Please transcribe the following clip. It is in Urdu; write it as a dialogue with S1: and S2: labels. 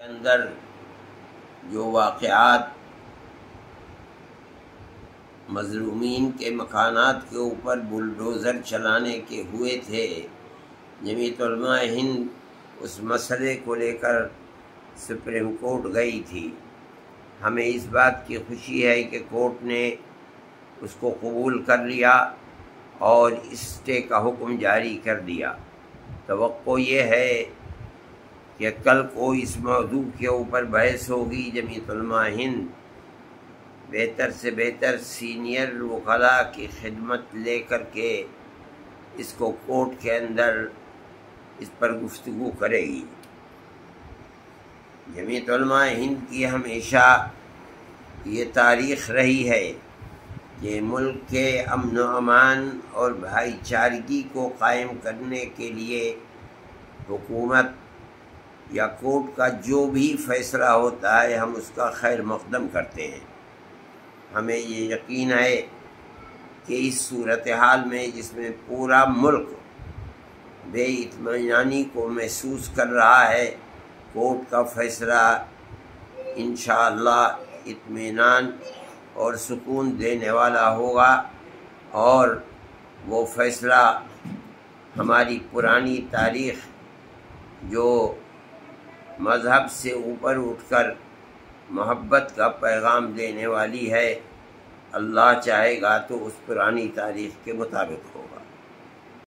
S1: اندر جو واقعات مظلومین کے مکانات کے اوپر بلڈوزر چلانے کے ہوئے تھے، جمعیت علماء ہند اس مسئلے کو لے کر سپریم کورٹ گئی تھی۔ ہمیں اس بات کی خوشی ہے کہ کورٹ نے اس کو قبول کر لیا اور اسٹے کا حکم جاری کر دیا۔ توقع یہ ہے کہ کل کو اس موضوع کے اوپر بحث ہوگی۔ جمعیت علماء ہند بہتر سے بہتر سینئر وکلاء کی خدمت لے کر کے اس کو کورٹ کے اندر اس پر گفتگو کرے گی۔ جمعیت علماء ہند کی ہمیشہ یہ تاریخ رہی ہے کہ ملک کے امن و امان اور بھائی چارگی کو قائم کرنے کے لیے حکومت یا کورٹ کا جو بھی فیصلہ ہوتا ہے ہم اس کا خیر مقدم کرتے ہیں۔ ہمیں یہ یقین ہے کہ اس صورتحال میں جس میں پورا ملک بے اطمینانی کو محسوس کر رہا ہے، کورٹ کا فیصلہ انشاءاللہ اطمینان اور سکون دینے والا ہوگا، اور وہ فیصلہ ہماری پرانی تاریخ جو مذہب سے اوپر اٹھ کر محبت کا پیغام دینے والی ہے، اللہ چاہے گا تو اس پرانی تاریخ کے مطابق ہوگا۔